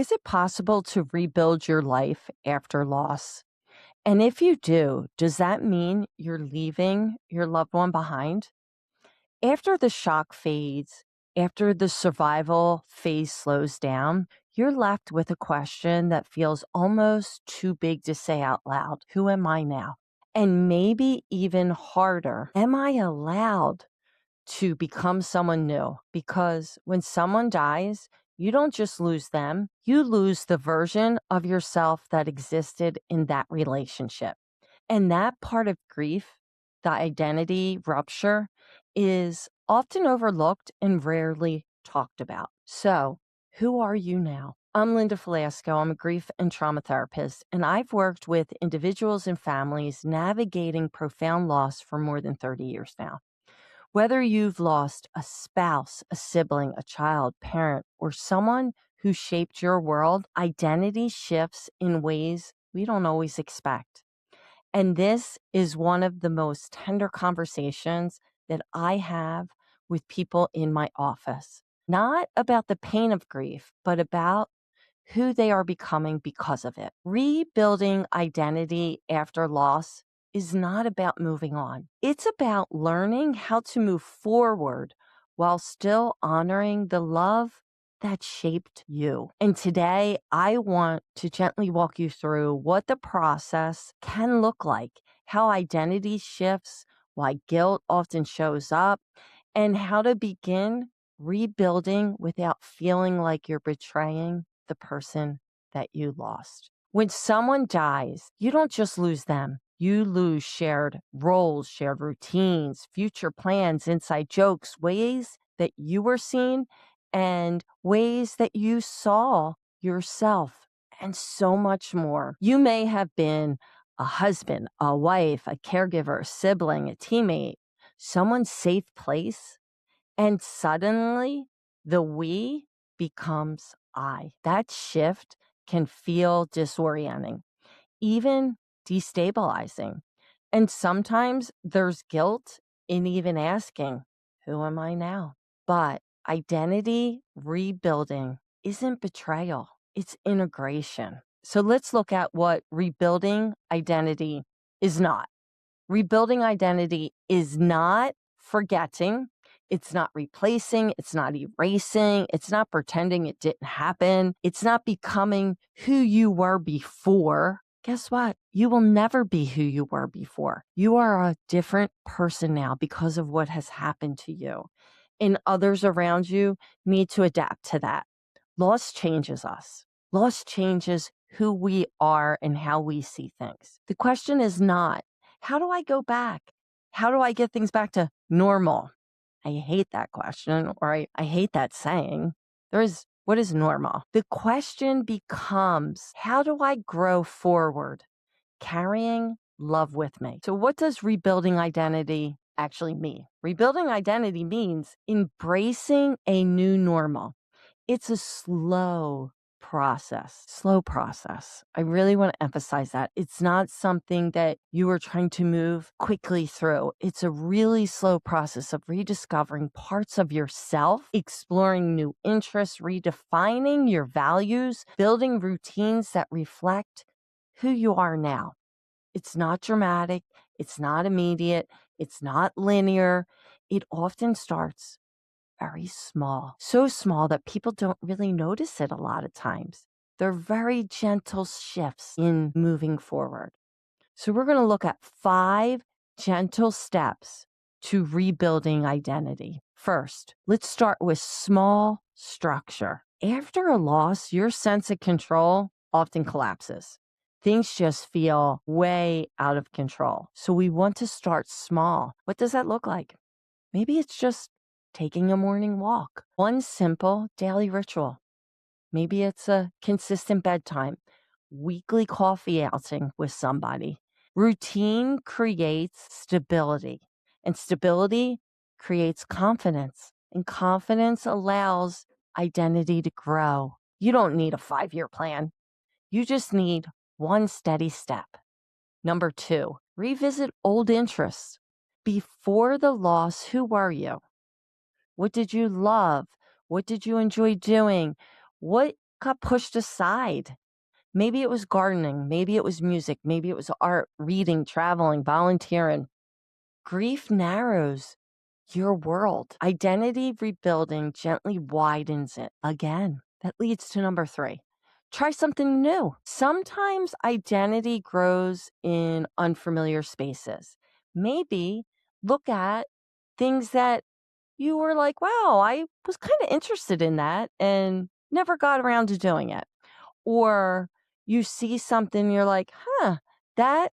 Is it possible to rebuild your life after loss? And if you do, does that mean you're leaving your loved one behind? After the shock fades, after the survival phase slows down, you're left with a question that feels almost too big to say out loud. Who am I now? And maybe even harder, am I allowed to become someone new? Because when someone dies, you don't just lose them, you lose the version of yourself that existed in that relationship. And that part of grief, the identity rupture, is often overlooked and rarely talked about. So, who are you now? I'm Linda Falasco. I'm a grief and trauma therapist, and I've worked with individuals and families navigating profound loss for more than 30 years now. Whether you've lost a spouse, a sibling, a child, parent, or someone who shaped your world, identity shifts in ways we don't always expect. And this is one of the most tender conversations that I have with people in my office. Not about the pain of grief, but about who they are becoming because of it. Rebuilding identity after loss is not about moving on. It's about learning how to move forward while still honoring the love that shaped you. And today, I want to gently walk you through what the process can look like, how identity shifts, why guilt often shows up, and how to begin rebuilding without feeling like you're betraying the person that you lost. When someone dies, you don't just lose them. You lose shared roles, shared routines, future plans, inside jokes, ways that you were seen and ways that you saw yourself, and so much more. You may have been a husband, a wife, a caregiver, a sibling, a teammate, someone's safe place, and suddenly the we becomes I. That shift can feel disorienting, even destabilizing. And sometimes there's guilt in even asking, who am I now? But identity rebuilding isn't betrayal, it's integration. So let's look at what rebuilding identity is not. Rebuilding identity is not forgetting. It's not replacing. It's not erasing. It's not pretending it didn't happen. It's not becoming who you were before. Guess what? You will never be who you were before. You are a different person now because of what has happened to you. And others around you need to adapt to that. Loss changes us. Loss changes who we are and how we see things. The question is not, how do I go back? How do I get things back to normal? I hate that question, or I hate that saying. What is normal? The question becomes, how do I grow forward, carrying love with me? So what does rebuilding identity actually mean? Rebuilding identity means embracing a new normal. It's a slow process. I really want to emphasize that. It's not something that you are trying to move quickly through. It's a really slow process of rediscovering parts of yourself, exploring new interests, redefining your values, building routines that reflect who you are now. It's not dramatic. It's not immediate. It's not linear. It often starts very small, so small that people don't really notice it a lot of times. They're very gentle shifts in moving forward. So we're going to look at 5 gentle steps to rebuilding identity. First, let's start with small structure. After a loss, your sense of control often collapses. Things just feel way out of control. So we want to start small. What does that look like? Maybe it's just taking a morning walk, one simple daily ritual. Maybe it's a consistent bedtime, weekly coffee outing with somebody. Routine creates stability, and stability creates confidence, and confidence allows identity to grow. You don't need a 5-year plan. You just need one steady step. Number 2, revisit old interests. Before the loss, who were you? What did you love? What did you enjoy doing? What got pushed aside. Maybe it was gardening, maybe it was music, maybe it was art, reading, traveling, volunteering. Grief narrows your world. Identity rebuilding gently widens it again. That leads to number 3. Try something new. Sometimes identity grows in unfamiliar spaces. Maybe look at things that you were like, wow, I was kind of interested in that and never got around to doing it. Or you see something, you're like, that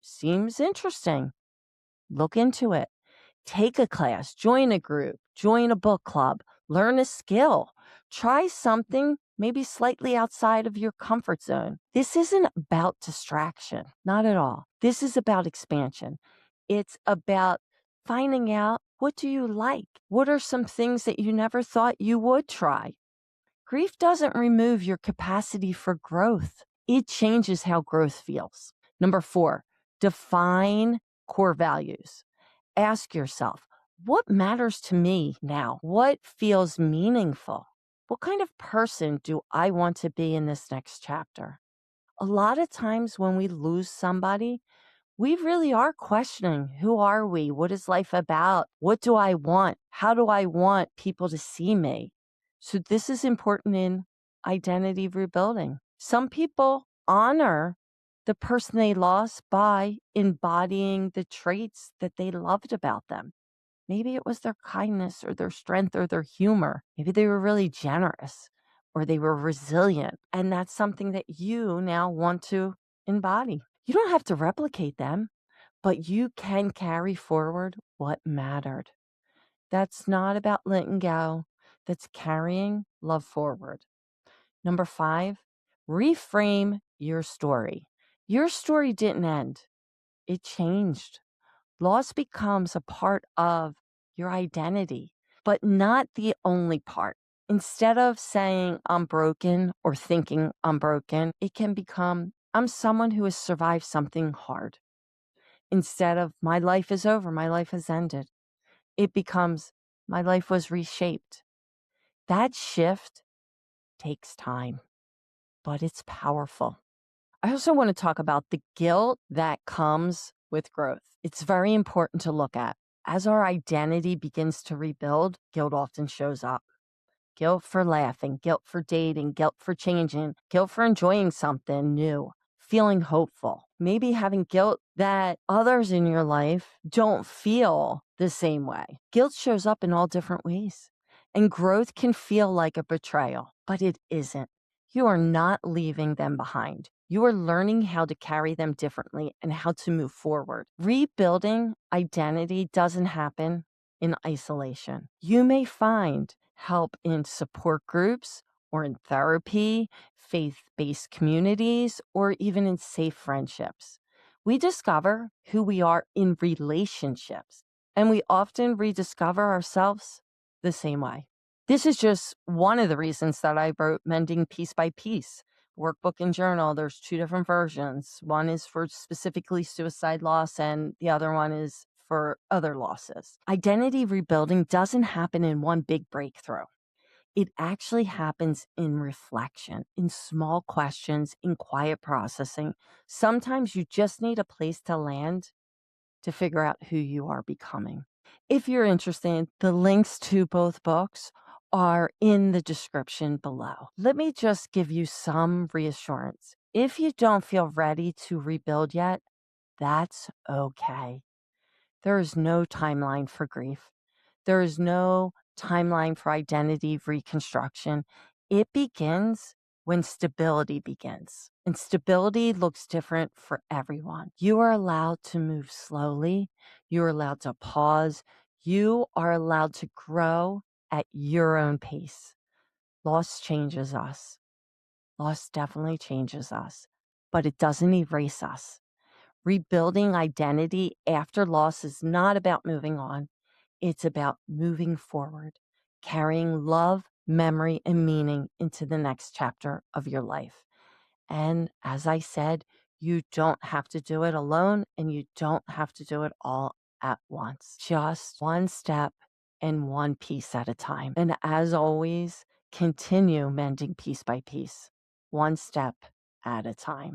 seems interesting. Look into it. Take a class, join a group, join a book club, learn a skill, try something maybe slightly outside of your comfort zone. This isn't about distraction, not at all. This is about expansion. It's about finding out, what do you like? What are some things that you never thought you would try? Grief doesn't remove your capacity for growth. It changes how growth feels. Number 4, define core values. Ask yourself, what matters to me now? What feels meaningful? What kind of person do I want to be in this next chapter? A lot of times when we lose somebody, we really are questioning, who are we? What is life about? What do I want? How do I want people to see me? So this is important in identity rebuilding. Some people honor the person they lost by embodying the traits that they loved about them. Maybe it was their kindness or their strength or their humor. Maybe they were really generous or they were resilient. And that's something that you now want to embody. You don't have to replicate them, but you can carry forward what mattered. That's not about letting go. That's carrying love forward. Number 5, reframe your story. Your story didn't end. It changed. Loss becomes a part of your identity, but not the only part. Instead of saying I'm broken or thinking I'm broken, it can become I'm someone who has survived something hard. Instead of my life is over, my life has ended, it becomes my life was reshaped. That shift takes time, but it's powerful. I also want to talk about the guilt that comes with growth. It's very important to look at. As our identity begins to rebuild, guilt often shows up. Guilt for laughing, guilt for dating, guilt for changing, guilt for enjoying something new, feeling hopeful. Maybe having guilt that others in your life don't feel the same way. Guilt shows up in all different ways. And growth can feel like a betrayal, but it isn't. You are not leaving them behind. You are learning how to carry them differently and how to move forward. Rebuilding identity doesn't happen in isolation. You may find help in support groups or in therapy, faith-based communities, or even in safe friendships. We discover who we are in relationships, and we often rediscover ourselves the same way. This is just one of the reasons that I wrote Mending Piece by Piece, workbook and journal. There's 2 different versions. One is for specifically suicide loss, and the other one is for other losses. Identity rebuilding doesn't happen in one big breakthrough. It actually happens in reflection, in small questions, in quiet processing. Sometimes you just need a place to land to figure out who you are becoming. If you're interested, the links to both books are in the description below. Let me just give you some reassurance. If you don't feel ready to rebuild yet, that's okay. There is no timeline for grief. There is no timeline for identity reconstruction. It begins when stability begins. And stability looks different for everyone. You are allowed to move slowly. You are allowed to pause. You are allowed to grow at your own pace. Loss changes us. Loss definitely changes us, but it doesn't erase us. Rebuilding identity after loss is not about moving on. It's about moving forward, carrying love, memory, and meaning into the next chapter of your life. And as I said, you don't have to do it alone, and you don't have to do it all at once. Just one step and one piece at a time. And as always, Continue mending piece by piece, one step at a time.